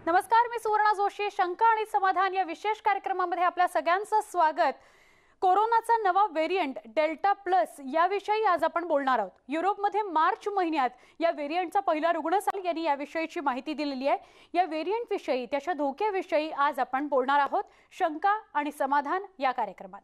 नमस्कार, मी सुवर्णा जोशी. शंका आणि समाधान या विशेष कार्यक्रमामध्ये आपल्या सगळ्यांचं स्वागत. कोरोनाचा नवा व्हेरियंट डेल्टा प्लस याविषयी आज आपण बोलणार आहोत. युरोपमध्ये मार्च महिन्यात या व्हेरियंटचा पहिला रुग्ण सापडला. यांनी याविषयीची माहिती दिलेली आहे. या व्हेरियंट विषयी, त्याच्या धोक्याविषयी आज आपण बोलणार आहोत शंका आणि समाधान या कार्यक्रमात.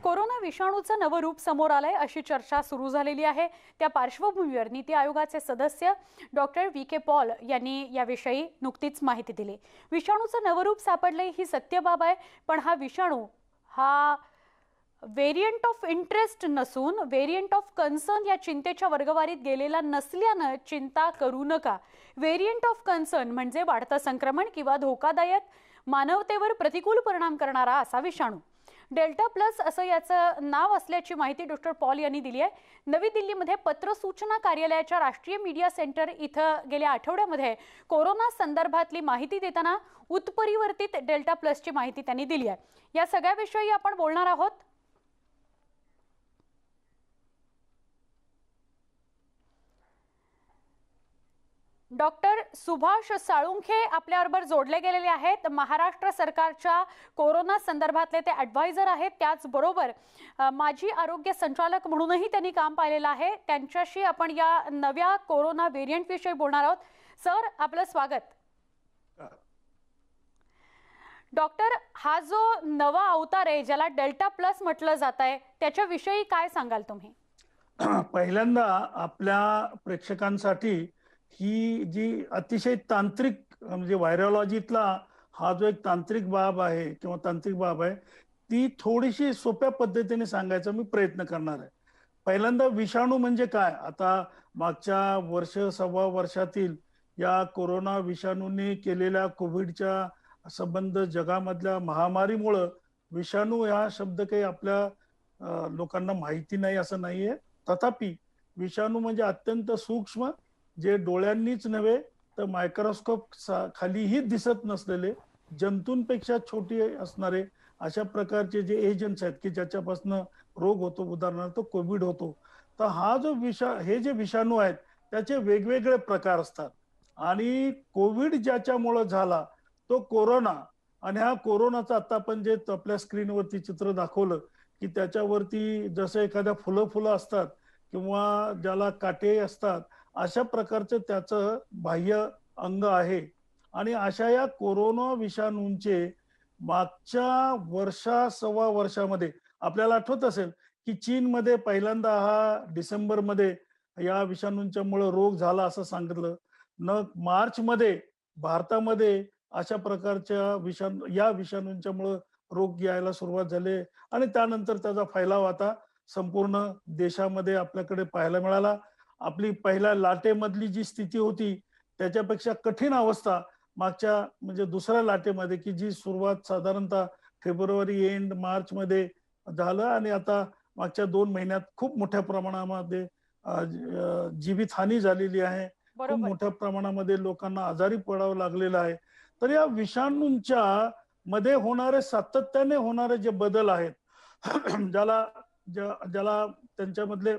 कोरोना विषाणूचं नवं रूप समोर आलंय अशी चर्चा सुरू झालेली आहे. त्या पार्श्वभूमीवर नीती आयोगाचे सदस्य डॉक्टर वी.के. पॉल यांनी याविषयी नुकतीच माहिती दिली. विषाणूचं नवं रूप सापडलंय ही सत्य बाब आहे, पण हा विषाणू हा व्हेरियंट ऑफ इंटरेस्ट नसून व्हेरियंट ऑफ कन्सर्न या चिंतेच्या वर्गवारीत गेलेला नसल्यानं चिंता करू नका. व्हेरियंट ऑफ कन्सर्न म्हणजे वाढतं संक्रमण किंवा धोकादायक, मानवतेवर प्रतिकूल परिणाम करणारा असा विषाणू. डेल्टा प्लस असं याचं नाव असल्याची माहिती डॉक्टर पॉल यांनी दिली आहे. नवी दिल्लीमध्ये पत्र सूचना कार्यालयाच्या राष्ट्रीय मीडिया सेंटर इथं गेल्या आठवड्यामध्ये कोरोना संदर्भातली माहिती देताना उत्परिवर्तित डेल्टा प्लसची माहिती त्यांनी दिली आहे. या सगळ्याविषयी आपण बोलणार आहोत. डॉक्टर सुभाष साळुंखे आपल्याबरोबर जोडले गेलेले आहेत. महाराष्ट्र सरकारच्या कोरोना संदर्भातले ते ॲडवायझर आहेत. त्याचबरोबर माजी आरोग्य संचालक म्हणूनही त्यांनी काम पाहिलेलं आहे. त्यांच्याशी आपण या नव्या कोरोना व्हेरियंट विषयी बोलणार आहोत. सर, आपलं स्वागत. डॉक्टर, हा जो नवा अवतार आहे ज्याला डेल्टा प्लस म्हटलं जात आहे, त्याच्याविषयी काय सांगाल तुम्ही? पहिल्यांदा आपल्या प्रेक्षकांसाठी ही जी अतिशय तांत्रिक म्हणजे व्हायरॉलॉजीतला हा जो एक तांत्रिक बाब आहे किंवा तांत्रिक बाब आहे ती थोडीशी सोप्या पद्धतीने सांगायचा मी प्रयत्न करणार आहे. पहिल्यांदा विषाणू म्हणजे काय. आता मागच्या वर्ष सव्वा वर्षातील या कोरोना विषाणूने केलेल्या कोविडच्या संबंध जगामधल्या महामारीमुळे विषाणू हा शब्द काही आपल्या लोकांना माहिती नाही असं नाहीये. तथापि विषाणू म्हणजे अत्यंत सूक्ष्म, जे डोळ्यांनीच नव्हे तर मायक्रोस्कोप खालीही दिसत नसलेले, जंतूंपेक्षा छोटी असणारे अशा प्रकारचे जे एजंट्स आहेत की ज्याच्यापासून रोग होतो, उदाहरणार्थ कोविड होतो. तर हा जो हे जे विषाणू आहेत त्याचे वेगवेगळे प्रकार असतात आणि कोविड ज्याच्यामुळे झाला तो कोरोना. आणि हा कोरोनाचा आता आपण जे आपल्या स्क्रीनवरती चित्र दाखवलं की त्याच्यावरती जसं एखाद्या फुलं असतात किंवा ज्याला काटे असतात अशा प्रकारचं त्याचं बाह्य अंग आहे. आणि अशा या कोरोना विषाणूंचे मागच्या सव्वा वर्षामध्ये आपल्याला आठवत असेल की चीनमध्ये पहिल्यांदा हा डिसेंबरमध्ये या विषाणूंच्या मुळे रोग झाला असं सांगितलं. मार्च मध्ये भारतामध्ये अशा प्रकारच्या या विषाणूंच्या मुळे रोग यायला सुरुवात झाली आणि त्यानंतर त्याचा फैलाव आता संपूर्ण देशामध्ये आपल्याकडे पाहायला मिळाला. आपली पहिल्या लाटेमधली जी स्थिती होती त्याच्यापेक्षा कठीण अवस्था मागच्या म्हणजे दुसऱ्या लाटेमध्ये की जी सुरुवात साधारणतः फेब्रुवारी एंड मार्च मध्ये झालं आणि आता मागच्या 2 महिन्यात खूप मोठ्या प्रमाणामध्ये जीवितहानी झालेली आहे. खूप मोठ्या प्रमाणामध्ये लोकांना आजारी पडावं लागलेलं आहे. तर या विषाणूंच्या मध्ये होणारे सातत्याने होणारे जे बदल आहेत ज्याला त्यांच्यामधले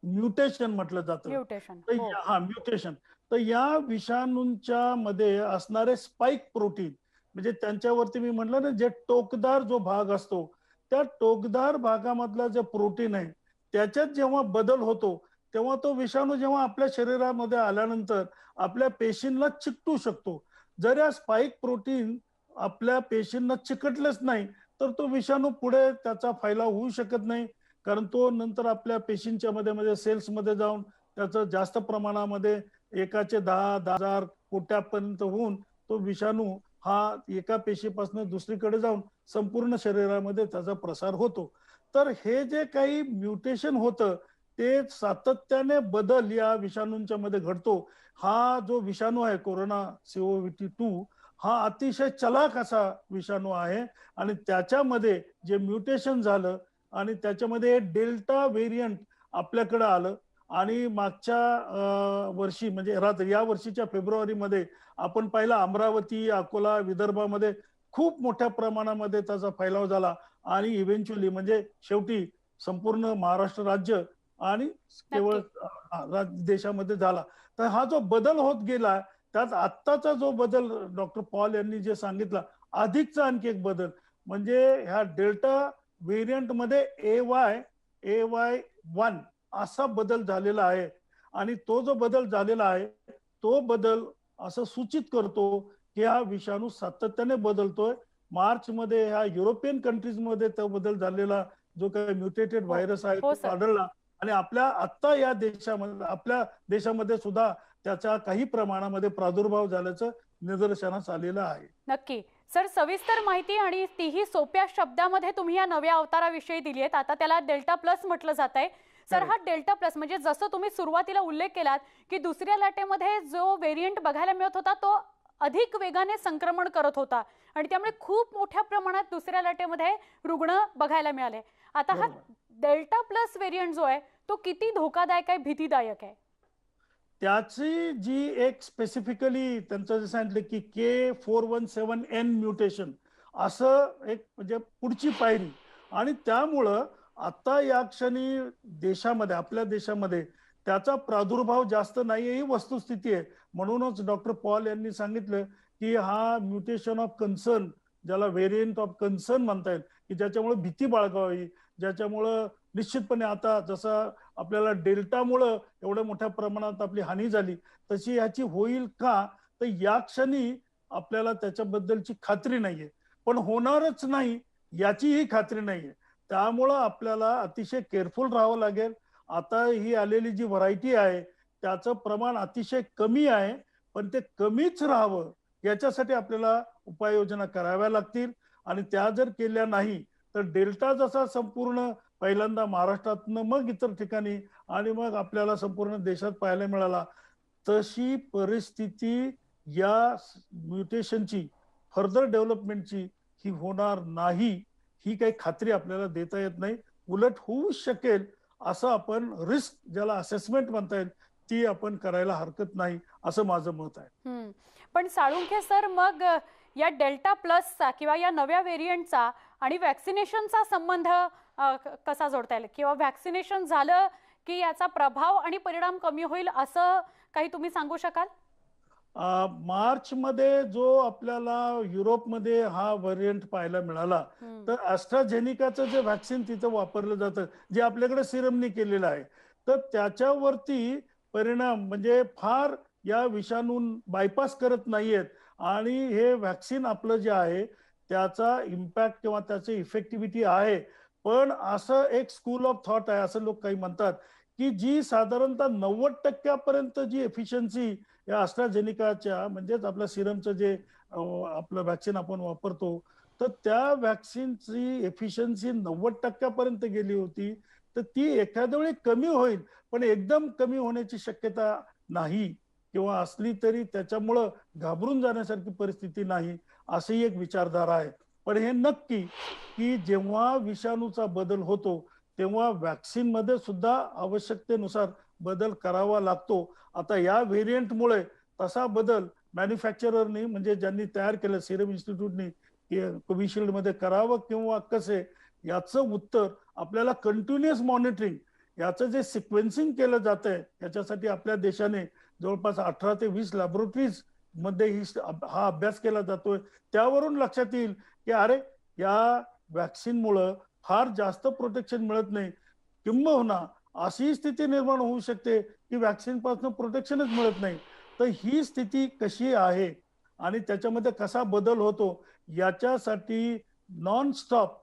म्युटेशन म्हटलं जातं. म्युटेशन. तर या विषाणूंच्या मध्ये असणारे स्पाइक प्रोटीन म्हणजे त्यांच्यावरती मी म्हटलं ना जे टोकदार जो भाग असतो त्या टोकदार भागामधला जे प्रोटीन आहे त्याच्यात जेव्हा बदल होतो तेव्हा तो विषाणू जेव्हा आपल्या शरीरामध्ये आल्यानंतर आपल्या पेशींना चिकटू शकतो. जर या स्पाइक प्रोटीन आपल्या पेशींना चिकटलेच नाही तर तो विषाणू पुढे त्याचा फैलाव होऊ शकत नाही, कारण तो नंतर आपल्या पेशींच्या मध्ये सेल्स मध्ये जाऊन त्याचं जास्त प्रमाणामध्ये एकाचे 10,000 कोट्यापर्यंत होऊन तो विषाणू हा एका पेशीपासून दुसरीकडे जाऊन संपूर्ण शरीरामध्ये त्याचा प्रसार होतो. तर हे जे काही म्युटेशन होतं ते सातत्याने बदल या विषाणूंच्या मध्ये घडतो. हा जो विषाणू आहे कोरोना COV2 हा अतिशय चलाक असा विषाणू आहे आणि त्याच्यामध्ये जे म्युटेशन झालं आणि त्याच्यामध्ये डेल्टा व्हेरियंट आपल्याकडे आलं आणि मागच्या वर्षी म्हणजे या वर्षीच्या फेब्रुवारीमध्ये आपण पाहिलं अमरावती, अकोला, विदर्भामध्ये खूप मोठ्या प्रमाणामध्ये त्याचा फैलाव झाला आणि इव्हेंच्युअली म्हणजे शेवटी संपूर्ण महाराष्ट्र राज्य आणि केवळ देशामध्ये झाला. तर हा जो बदल होत गेला त्यात आत्ताचा जो बदल डॉक्टर पॉल यांनी जे सांगितलं अधिकचा आणखी एक बदल म्हणजे ह्या डेल्टा व्हेरियंट मध्ये AY1 असा बदल झालेला आहे आणि तो जो बदल झालेला आहे तो बदल असं सूचित करतो की हा विषाणू सातत्याने बदलतोय. मार्च मध्ये ह्या युरोपियन कंट्रीज मध्ये तो बदल झालेला जो काही म्युटेटेड व्हायरस आहे तो आढळला आणि आता या देशामध्ये आपल्या देशामध्ये सुद्धा त्याचा काही प्रमाणामध्ये प्रादुर्भाव झाल्याचं निदर्शनास आलेलं आहे. नक्की सर, सविस्तर माहिती आणि तीही सोप्या शब्दामध्ये तुम्ही या नव्या अवताराविषयी दिली आहेत. आता त्याला डेल्टा प्लस म्हटलं जात आहे. सर, हा डेल्टा प्लस म्हणजे जसं तुम्ही सुरुवातीला उल्लेख केलात की दुसऱ्या लाटेमध्ये जो व्हेरियंट बघायला मिळत होता तो अधिक वेगाने संक्रमण करत होता आणि त्यामुळे खूप मोठ्या प्रमाणात दुसऱ्या लाटेमध्ये रुग्ण बघायला मिळाले. आता हा डेल्टा प्लस व्हेरियंट जो आहे तो किती धोकादायक आहे, भीतीदायक आहे? त्याची जी एक स्पेसिफिकली त्यांचं जे सांगितलं की K417N म्युटेशन असं एक म्हणजे पुढची पायरी आणि त्यामुळं आता या क्षणी देशामध्ये आपल्या देशामध्ये त्याचा प्रादुर्भाव जास्त नाही ही वस्तुस्थिती आहे. म्हणूनच डॉक्टर पॉल यांनी सांगितलं की हा म्युटेशन ऑफ कन्सर्न ज्याला व्हेरियंट ऑफ कन्सर्न म्हणता येईल की ज्याच्यामुळे भीती बाळगावी, ज्याच्यामुळं निश्चितपणे आता जसं आपल्याला डेल्टामुळं एवढ्या मोठ्या प्रमाणात आपली हानी झाली तशी ह्याची होईल का, तर या क्षणी आपल्याला त्याच्याबद्दलची खात्री नाहीये, पण होणारच नाही याचीही खात्री नाहीये. त्यामुळं आपल्याला अतिशय केअरफुल राहावं लागेल. आता ही आलेली जी व्हरायटी आहे त्याचं प्रमाण अतिशय कमी आहे, पण ते कमीच राहावं याच्यासाठी आपल्याला उपाययोजना कराव्या लागतील आणि त्या जर केल्या नाही तर डेल्टा जसा संपूर्ण पहिल्यांदा महाराष्ट्रातनं मग इतर ठिकाणी आणि मग आपल्याला संपूर्ण देशात पाहायला मिळाला तशी परिस्थिती या म्युटेशनची फर्दर डेव्हलपमेंटची ही होणार नाही, ही काही खात्री आपल्याला देता येत नाही. उलट होऊ शकेल असं आपण रिस्क ज्याला असेसमेंट म्हणता येईल ती आपण करायला हरकत नाही असं माझं मत आहे. पण साळुंखे सर, मग या डेल्टा प्लसचा किंवा या नव्या व्हेरियंटचा आणि वॅक्सिनेशनचा संबंध कसा जोडता येईल किंवा वॅक्सिनेशन झालं की याचा प्रभाव आणि परिणाम कमी होईल असं काही तुम्ही सांगू शकाल? मार्च मध्ये जो आपल्याला युरोपमध्ये हा व्हेरियंट पाहायला मिळाला तर ॲस्ट्राझेनिकाचं जे व्हॅक्सिन तिथं वापरलं जातं जे आपल्याकडे सिरमनी केलेलं आहे तर त्याच्यावरती परिणाम म्हणजे फार या विषाणू बायपास करत नाहीयेत आणि हे व्हॅक्सिन आपलं जे आहे त्याचा इम्पॅक्ट किंवा त्याची इफेक्टिव्हिटी आहे. पण असं एक स्कूल ऑफ थॉट आहे असं लोक काही म्हणतात की जी साधारणतः 90% जी एफिशियन्सी या ॲस्ट्राझेनिकाच्या म्हणजेच आपल्या सिरमचं जे आपलं व्हॅक्सिन आपण वापरतो तर त्या व्हॅक्सिनची एफिशियन्सी 90% गेली होती. तर ती एखाद्या वेळी कमी होईल पण एकदम कमी होण्याची शक्यता नाही किंवा असली तरी त्याच्यामुळं घाबरून जाण्यासारखी परिस्थिती नाही अशी एक विचारधारा आहे. पण हे नक्की की जेव्हा विषाणूचा बदल होतो तेव्हा व्हॅक्सिन मध्ये सुद्धा आवश्यकतेनुसार बदल करावा लागतो. आता या व्हेरियंटमुळे तसा बदल मॅन्युफॅक्चररनी म्हणजे ज्यांनी तयार केलं सिरम इन्स्टिट्यूटनी कोविशिल्ड मध्ये करावं किंवा कसे याचं उत्तर आपल्याला कंटिन्युअस मॉनिटरिंग याचं जे सिक्वेन्सिंग केलं जात आहे याच्यासाठी आपल्या देशाने जवळपास 18 ते 20 लॅबोरेटरीज मध्ये हा अभ्यास केला जातोय. त्यावरून लक्षात येईल की अरे या व्हॅक्सिनमुळं फार जास्त प्रोटेक्शन मिळत नाही, किंबहुना अशी स्थिती निर्माण होऊ शकते की व्हॅक्सिन पासून प्रोटेक्शनच मिळत नाही. तर ही स्थिती कशी आहे आणि त्याच्यामध्ये कसा बदल होतो याच्यासाठी नॉन स्टॉप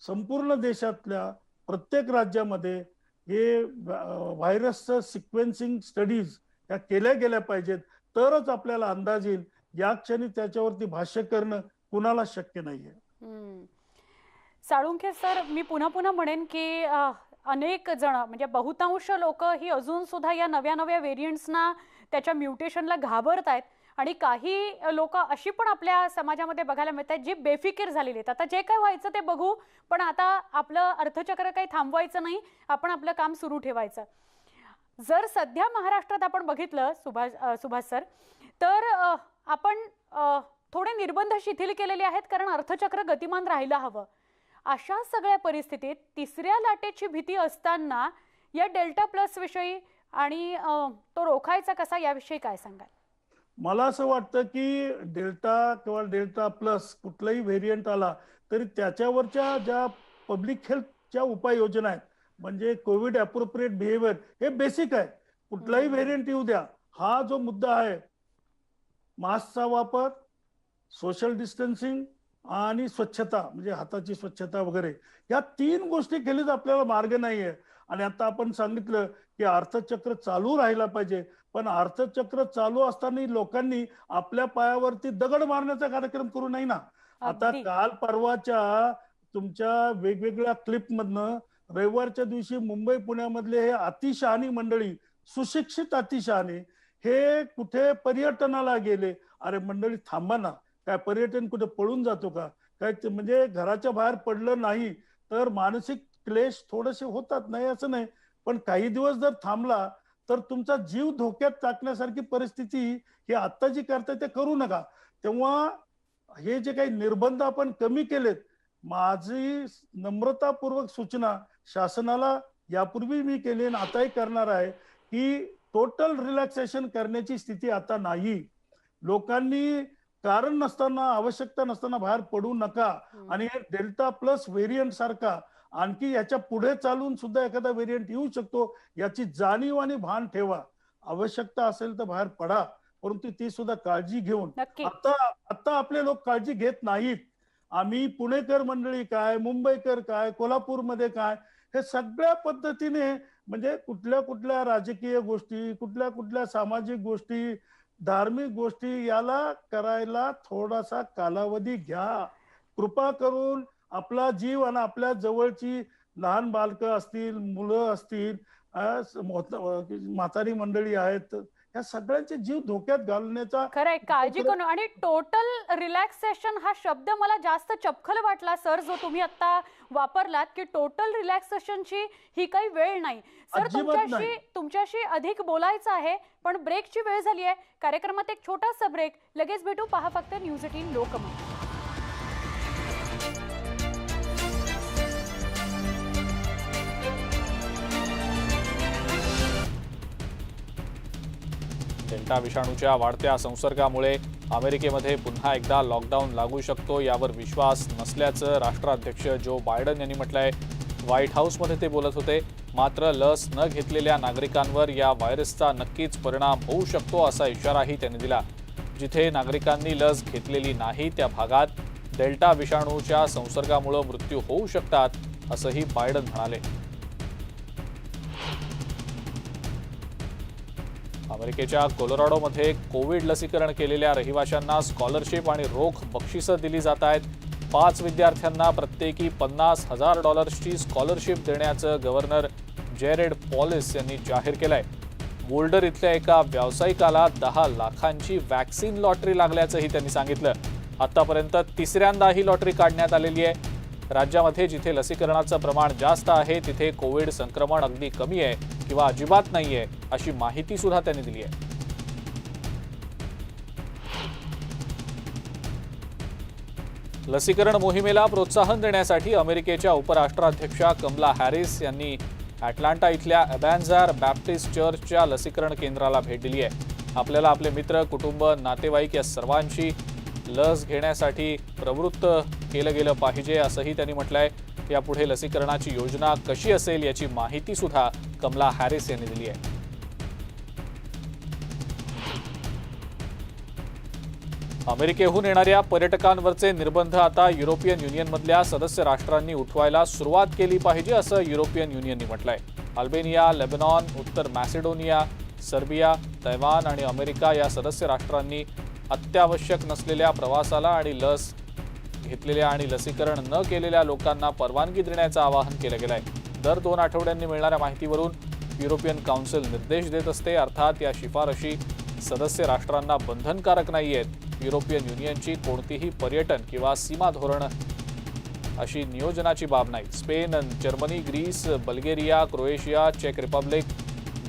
संपूर्ण देशातल्या प्रत्येक राज्यामध्ये हे व्हायरसचं सिक्वेन्सिंग स्टडीज या केल्या गेल्या पाहिजेत तरच आपल्याला अंदाज येईल. या क्षणी त्याच्यावरती भाष्य करणं कुणाला शक्य नाहीये. साळुंखे सर, मी पुन्हा पुन्हा म्हणेन की अनेक जण म्हणजे बहुतांश लोक ही अजून सुद्धा या नव्या नव्या व्हेरियंट्सना त्याच्या म्युटेशनला घाबरत आहेत आणि काही लोक अशी पण आपल्या समाजामध्ये बघायला मिळत आहेत जी बेफिकीर झालेली आहेत. आता जे काय व्हायचं ते बघू, पण आता आपलं अर्थचक्र काही थांबवायचं नाही, आपण आपलं काम सुरू ठेवायचं. जर सध्या महाराष्ट्रात आपण बघितलं सुभाष सर तर आपण थोडे निर्बंध शिथिल केलेले आहेत कारण अर्थचक्र गतिमान राहायला हवं. अशा सगळ्या परिस्थितीत तिसऱ्या लाटेची भीती असताना या डेल्टा प्लस विषयी आणि तो रोखायचा कसा याविषयी काय सांगाल? मला असं वाटतं की डेल्टा किंवा डेल्टा प्लस कुठलाही व्हेरियंट आला तरी त्याच्यावरच्या ज्या पब्लिक हेल्थच्या उपाययोजना आहेत, म्हणजे कोविड अप्रोप्रिएट बिहेवियर, हे बेसिक आहे. कुठलाही व्हेरियंट येऊ द्या, हा जो मुद्दा आहे, मास्कचा वापर, सोशल डिस्टन्सिंग आणि स्वच्छता, म्हणजे हाताची स्वच्छता वगैरे, या 3 गोष्टी केलीच आपल्याला मार्ग नाहीये. आणि आता आपण सांगितलं की अर्थचक्र चालू राहिला पाहिजे, पण अर्थचक्र चालू असताना लोकांनी आपल्या पायावरती दगड मारण्याचा कार्यक्रम करू नये ना. आता अगदी. काल परवाच्या तुमच्या वेगवेगळ्या क्लिप मधनं रविवारच्या दिवशी मुंबई पुण्यामधले हे अतिशहाणी मंडळी, सुशिक्षित अतिशहाणी, हे कुठे पर्यटनाला गेले. अरे मंडळी थांबा ना, काय पर्यटन कुठे पळून जातो का? काय म्हणजे घराच्या बाहेर पडलं नाही तर मानसिक क्लेश थोडेसे होतात, नाही असं नाही, पण काही दिवस जर थांबला तर तुमचा जीव धोक्यात टाकण्यासारखी परिस्थिती ही आता जी करताय ते करू नका. तेव्हा हे जे काही निर्बंध आपण कमी केलेत, माझी नम्रतापूर्वक सूचना शासनाला यापूर्वी मी केली आणि आताही करणार आहे की टोटल रिलॅक्सेशन करण्याची स्थिती आता नाही. लोकांनी कारण नसताना, आवश्यकता नसताना बाहेर पडू नका. आणि डेल्टा प्लस व्हेरियंट सारखा आणखी याच्या पुढे चालून सुद्धा एखादा व्हेरियंट येऊ शकतो, याची जाणीव आणि भान ठेवा. आवश्यकता असेल तर बाहेर पडा, परंतु ती सुद्धा काळजी घेऊन. नक्की. आता आता आपले लोक काळजी घेत नाहीत. आम्ही पुणेकर मंडळी काय, मुंबईकर काय, कोल्हापूरमध्ये काय, हे सगळ्या पद्धतीने, म्हणजे कुठल्या कुठल्या राजकीय गोष्टी, कुठल्या कुठल्या सामाजिक गोष्टी, धार्मिक गोष्टी, याला करायला थोडासा कालावधी घ्या. कृपा करून आपला जीव आणि आपल्या जवळची लहान बालकं असतील, मुलं असतील, म्हातारी मंडळी आहेत, या सगळ्यांचे जीव धोक्यात घालण्याचा खरंय, काळजी करू. आणि टोटल रिलॅक्सेशन हा शब्द मला जास्त चपखल वाटला सर, जो तुम्ही आता वापरलात की टोटल रिलॅक्सेशनची ही काही वेळ नाही. सर अजिबात नाही. तुमच्याशी अधिक बोलायचं आहे, पण ब्रेकची वेळ झाली आहे. कार्यक्रमात एक छोटासा ब्रेक, लगेच भेटू. पहा फक्त न्यूज 18 लोकमत. डेल्टा विषाणूच्या वाढत्या संसर्गामुळे अमेरिकेमध्ये पुन्हा एकदा लॉकडाऊन लागू शकतो यावर विश्वास नसल्याचं राष्ट्राध्यक्ष जो बायडन यांनी म्हटलंय. व्हाईट हाऊसमध्ये ते बोलत होते. मात्र लस न घेतलेल्या नागरिकांवर या व्हायरसचा नक्कीच परिणाम होऊ शकतो असा इशाराही त्यांनी दिला. जिथे नागरिकांनी लस घेतलेली नाही त्या भागात डेल्टा विषाणूच्या संसर्गामुळे मृत्यू होऊ शकतात असंही बायडन म्हणाले. अमेरिकेच्या कोलोराडोमध्ये कोविड लसीकरण केलेल्या रहिवाशांना स्कॉलरशिप आणि रोख बक्षिसं दिली जात आहेत. 5 विद्यार्थ्यांना प्रत्येकी $50,000ची स्कॉलरशिप देण्याचं गव्हर्नर जेरेड पॉलिस यांनी जाहीर केलंय. बोल्डर इथल्या एका व्यावसायिकाला 10 लाखांची वॅक्सिन लॉटरी लागल्याचंही त्यांनी सांगितलं. आतापर्यंत तिसऱ्यांदा ही लॉटरी काढण्यात आलेली आहे. राज्यामध्ये जिथे लसीकरणाचं प्रमाण जास्त आहे तिथे कोविड संक्रमण अगदी कमी आहे किंवा अजिबात नाहीये अशी माहिती सुद्धा त्यांनी दिली आहे. लसीकरण मोहिमेला प्रोत्साहन देण्यासाठी अमेरिकेच्या उपराष्ट्राध्यक्षा कमला हॅरिस यांनी अटलांटा इथल्या अबॅन्झार बॅप्टिस्ट चर्चच्या लसीकरण केंद्राला भेट दिली आहे. आपल्याला आपले मित्र, कुटुंब, नातेवाईक या सर्वांची लस घेण्यासाठी प्रवृत्त केलं गेलं पाहिजे असंही त्यांनी म्हटलंय. यापुढे लसीकरणाची योजना कशी असेल याची माहिती सुद्धा कमला हॅरिस यांनी दिली आहे. अमेरिकेहून येणाऱ्या पर्यटकांवरचे निर्बंध आता युरोपियन युनियनमधल्या सदस्य राष्ट्रांनी उठवायला सुरुवात केली पाहिजे असं युरोपियन युनियनने म्हटलंय. अल्बेनिया, लेबनॉन, उत्तर मॅसेडोनिया, सर्बिया, तैवान आणि अमेरिका या सदस्य राष्ट्रांनी अत्यावश्यक नसलेल्या प्रवासाला आणि लस घेतलेल्या आणि लसीकरण न केलेल्या लोकांना परवानगी देण्याचं आवाहन केलं गेलंय. दर 2 आठवड्यांनी मिळणाऱ्या माहितीवरून युरोपियन काउन्सिल निर्देश देत असते. अर्थात या शिफारशी सदस्य राष्ट्रांना बंधनकारक नाहीयेत. युरोपियन युनियनची कोणतीही पर्यटन किंवा सीमा धोरण अशी नियोजनाची बाब नाही. Spain, Germany, Greece, Bulgaria, Croatia, चेक रिपब्लिक,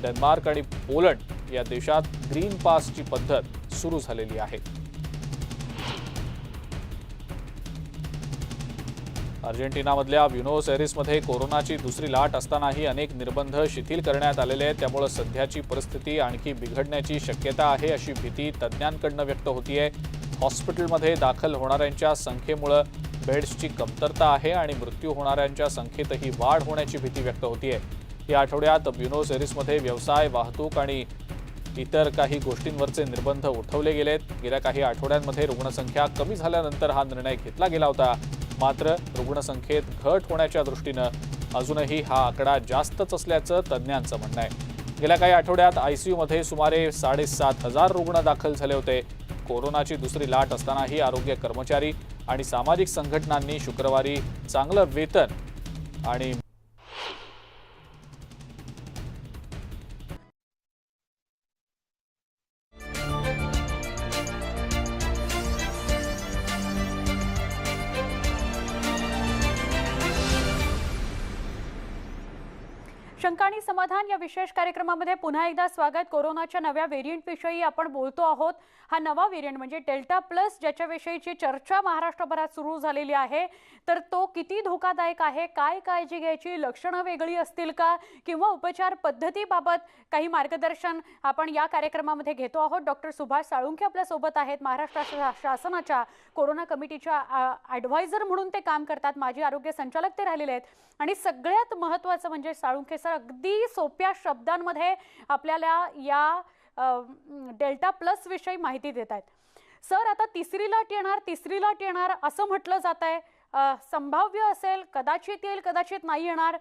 डेन्मार्क आणि पोलंड या देशात ग्रीन पासची पद्धत सुरू झालेली आहे. अर्जेंटिनामधल्या ब्युनोस एरिसमध्ये कोरोनाची दुसरी लाट असतानाही अनेक निर्बंध शिथिल करण्यात आलेले आहेत. त्यामुळे सध्याची परिस्थिती आणखी बिघडण्याची शक्यता आहे अशी भीती तज्ज्ञांकडून व्यक्त होतीये. हॉस्पिटलमध्ये दाखल होणाऱ्यांच्या संख्येमुळे बेड्सची कमतरता आहे आणि मृत्यू होणाऱ्यांच्या संख्येतही वाढ होण्याची भीती व्यक्त होतीये. या आठवड्यात ब्युनोस एरिसमध्ये व्यवसाय, वाहतूक आणि इतर काही गोष्टींवरचे निर्बंध उठवले गेलेत. गेल्या काही आठवड्यांमध्ये रुग्णसंख्या कमी झाल्यानंतर हा निर्णय घेतला गेला होता. मात्र रुग्णसंख्येत घट होण्याच्या दृष्टीनं अजूनही हा आकडा जास्तच असल्याचं तज्ज्ञांचं म्हणणं आहे. गेल्या काही आठवड्यात आयसीयूमध्ये सुमारे 7,500 रुग्ण दाखल झाले होते. कोरोनाची दुसरी लाट असतानाही आरोग्य कर्मचारी आणि सामाजिक संघटनांनी शुक्रवारी चांगलं वेतन आणि शंका आणि समाधान या विशेष कार्यक्रमामध्ये पुन्हा एकदा स्वागत. कोरोनाच्या नव्या व्हेरियंट विषयी आपण बोलतो आहोत. हा नवा व्हेरियंट म्हणजे डेल्टा प्लस, ज्याच्याविषयीची चर्चा महाराष्ट्रभरात सुरू झालेली आहे. तर तो किती धोकादायक आहे, काय काळजी घ्यायची, लक्षणं वेगळी असतील का, किंवा उपचार पद्धतीबाबत काही मार्गदर्शन आपण या कार्यक्रमामध्ये घेतो आहोत. डॉक्टर सुभाष साळुंखे आपल्या सोबत आहेत. महाराष्ट्र शासनाच्या कोरोना कमिटीच्या ॲडवायझर म्हणून ते काम करतात. माजी आरोग्य संचालक ते राहिलेले आहेत. आणि सगळ्यात महत्त्वाचं म्हणजे साळुंखे सर अगदी सोप्या शब्दांमध्ये आपल्याला या डेल्टा प्लस विषयी माहिती देत आहेत. सर, आता तिसरी लाट येणार असं म्हटलं जात आहे. संभाव्य असेल, कदाचित येईल, कदाचित नाही येणार.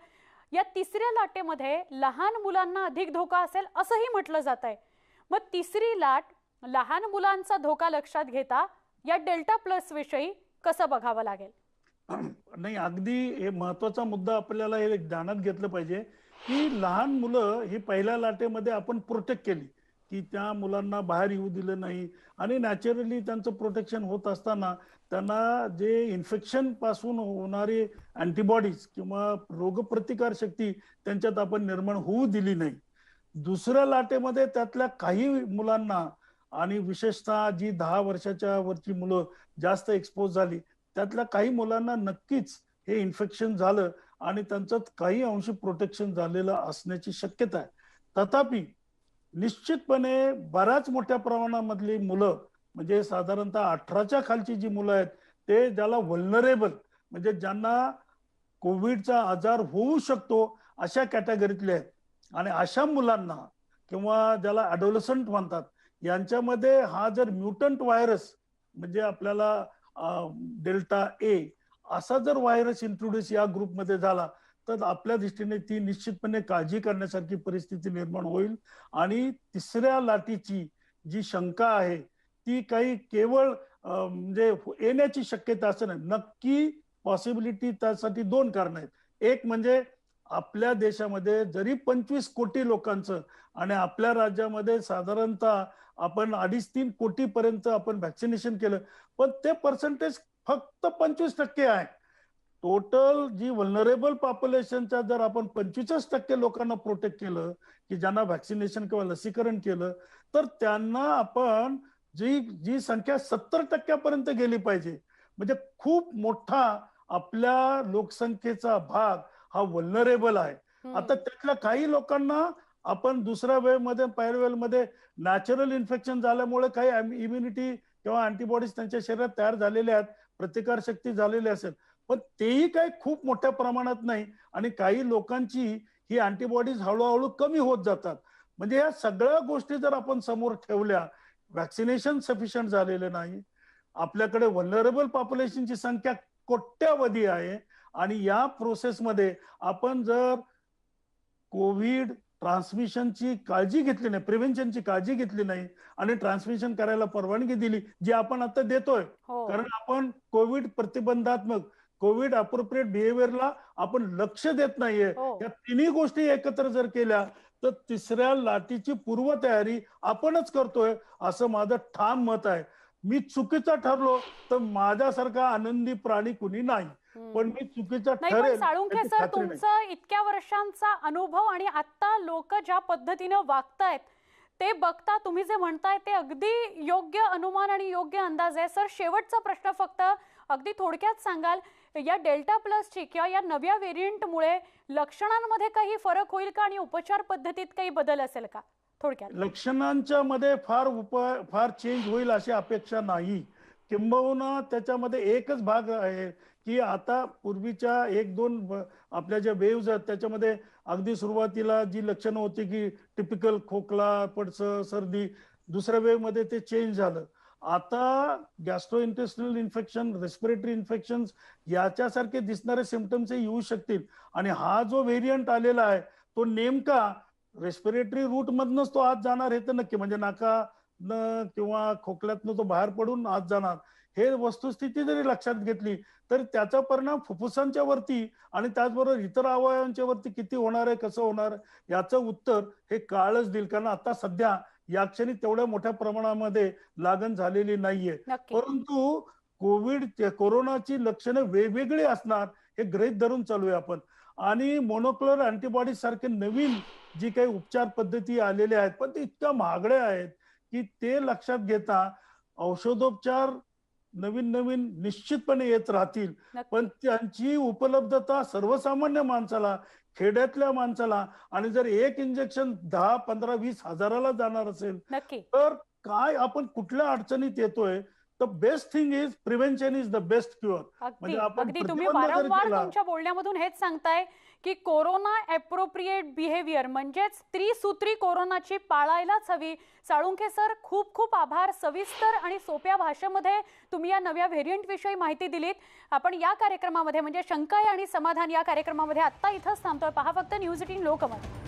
या तिसऱ्या लाटेमध्ये लहान मुलांना अधिक धोका असेल असंही म्हटलं जात आहे. मग तिसरी लाट, लहान मुलांचा धोका लक्षात घेता या डेल्टा प्लस विषयी कसं बघावं लागेल? नाही, अगदी हे महत्वाचा मुद्दा आपल्याला हे ध्यानात घेतलं पाहिजे की लहान मुलं ही पहिल्या लाटेमध्ये आपण प्रोटेक्ट केली, की त्या मुलांना बाहेर येऊ दिलं नाही आणि नॅचरली त्यांचं प्रोटेक्शन होत असताना त्यांना जे इन्फेक्शन पासून होणारे अँटीबॉडीज किंवा रोगप्रतिकार शक्ती त्यांच्यात आपण निर्माण होऊ दिली नाही. दुसऱ्या लाटेमध्ये त्यातल्या काही मुलांना आणि विशेषतः जी 10 वर्षाच्या वरची मुलं जास्त एक्सपोज झाली, त्यातल्या काही मुलांना नक्कीच हे इन्फेक्शन झालं आणि त्यांचं काही अंशी प्रोटेक्शन झालेलं असण्याची शक्यता आहे. तथापि निश्चितपणे बऱ्याच मोठ्या प्रमाणामधली मुलं म्हणजे साधारणतः 18च्या खालची जी मुलं आहेत ते ज्याला व्हल्नरेबल म्हणजे ज्यांना कोविडचा आजार होऊ शकतो अशा कॅटेगरीतले आहेत. आणि अशा मुलांना किंवा ज्याला ॲडोलसंट म्हणतात यांच्यामध्ये हा जर म्युटंट व्हायरस म्हणजे आपल्याला डेल्टा ए असा जर व्हायरस इंट्रोड्यूस या ग्रुपमध्ये झाला तर आपल्या दृष्टीने ती निश्चितपणे काळजी करण्यासारखी परिस्थिती निर्माण होईल. आणि तिसऱ्या लाटेची जी शंका आहे ती काही केवळ म्हणजे येण्याची शक्यता असं नाही. नक्की पॉसिबिलिटी त्यासाठी 2 कारणं आहेत. एक म्हणजे आपल्या देशामध्ये जरी 25 कोटी लोकांचं आणि आपल्या राज्यामध्ये साधारणतः आपण 2.5-3 कोटी पर्यंत आपण व्हॅक्सिनेशन केलं, पण ते पर्सेंटेज फक्त 25% आहे. टोटल जी व्हल्नरेबल पॉप्युलेशनच्या जर आपण 25% लोकांना प्रोटेक्ट केलं की ज्यांना व्हॅक्सिनेशन किंवा लसीकरण केलं तर त्यांना आपण जी संख्या 70% पर्यंत गेली पाहिजे. म्हणजे खूप मोठा आपल्या लोकसंख्येचा भाग हा व्हल्नरेबल आहे. आता त्यातल्या काही लोकांना आपण दुसऱ्या वेळमध्ये पहिल्या वेळमध्ये नॅचरल इन्फेक्शन झाल्यामुळे काही इम्युनिटी किंवा अँटीबॉडीज त्यांच्या शरीरात तयार झालेल्या आहेत, प्रतिकार शक्ती झालेली असेल, पण तेही काही खूप मोठ्या प्रमाणात नाही. आणि काही लोकांची ही अँटीबॉडीज हळूहळू कमी होत जातात. म्हणजे या सगळ्या गोष्टी जर आपण समोर ठेवल्या, व्हॅक्सिनेशन सफिशियंट झालेलं नाही, आपल्याकडे व्हल्नरेबल पॉप्युलेशनची संख्या कोट्यावधी आहे आणि या प्रोसेसमध्ये आपण जर कोविड ट्रान्समिशनची काळजी घेतली नाही, प्रिव्हेन्शनची काळजी घेतली नाही आणि ट्रान्समिशन करायला परवानगी दिली जी आपण आता देतोय, कारण आपण कोविड प्रतिबंधात्मक कोविड अप्रोप्रिएट बिहेवियरला आपण लक्ष देत नाहीये. या तिन्ही गोष्टी एकत्र जर केल्या तर तिसऱ्या लाटेची पूर्वतयारी आपणच करतोय असं माझं ठाम मत आहे. मी चुकीचा ठरलो तर माझ्यासारखा आनंदी प्राणी कुणी नाही, पण मी चुकीचा ठरेल. साळुंखे सर, तुमचा इतक्या वर्षांचा अनुभव आणि आता लोक ज्या पद्धतीने वागतायत ते बघता तुम्ही जे म्हणताय ते अगदी योग्य अनुमान आणि योग्य अंदाज आहे. सर, शेवटचा प्रश्न फक्त अगदी थोडक्यात सांगाल, या डेल्टा प्लसची किंवा या नव्या व्हेरियंटमुळे लक्षणांमध्ये काही फरक होईल का आणि उपचार पद्धतीत काही बदल असेल का? थोडक्यात. लक्षणांच्या मध्ये फार चेंज होईल अशी अपेक्षा नाही. किंबहुना त्याच्यामध्ये एकच भाग आहे की आता पूर्वीच्या एक दोन आपल्या ज्या वेव्हज आहेत त्याच्यामध्ये अगदी सुरुवातीला जी लक्षणं होती की टिपिकल खोकला, पडसं, सर्दी, दुसऱ्या वेव्ह मध्ये ते चेंज झालं. आता गॅस्ट्रोइंटेस्टिनल इन्फेक्शन, रेस्पिरेटरी इन्फेक्शन याच्यासारखे दिसणारे सिम्पटम्स येऊ शकतील. आणि हा जो व्हेरियंट आलेला आहे तो नेमका रेस्पिरेटरी रूट मधनच तो आत जाणार हे तर नक्की, म्हणजे नाकानं किंवा खोकल्यातनं तो बाहेर पडून आत जाणार. हे वस्तुस्थिती जरी लक्षात घेतली तर त्याचा परिणाम फुफ्फुसांच्या वरती आणि त्याचबरोबर इतर अवयवांच्या वरती किती होणार आहे, कसं होणार याचं उत्तर हे काळच देईल. कारण आता सध्या या क्षणी तेवढ्या मोठ्या प्रमाणामध्ये लागण झालेली नाहीये. परंतु कोरोनाची लक्षणं वेगवेगळी असणार हे गृहीत धरून चालूया आपण. आणि मोनोक्लोनल अँटीबॉडीज सारखे नवीन जी काही उपचार पद्धती आलेल्या आहेत पण ते इतक्या महागड्या आहेत की ते लक्षात घेता औषधोपचार नवीन नवीन निश्चितपणे येत राहतील. पण त्यांची उपलब्धता सर्वसामान्य माणसाला, खेड्यातल्या माणसाला, आणि जर एक इंजेक्शन 10, 15, 20 हजाराला जाणार असेल तर काय आपण कुठल्या अडचणीत येतोय. The best thing is prevention is the best cure. म्हणजे आपण तुम्ही वारंवार तुमच्या बोलण्यामधून हेच सांगताय की कोरोना ॲप्रोप्रिएट बिहेवियर म्हणजेच त्रिसूत्री कोरोनाची पाळायलाच हवी. साळुंखे सर, खूप खूप आभार. सविस्तर आणि सोप्या भाषेमध्ये तुम्ही या नव्या व्हेरियंट विषयी माहिती दिलीत. आपण या कार्यक्रमामध्ये म्हणजे शंका आणि समाधान या कार्यक्रमामध्ये आत्ता इथंच थांबतोय. पहा फक्त न्यूज 18 लोकमत.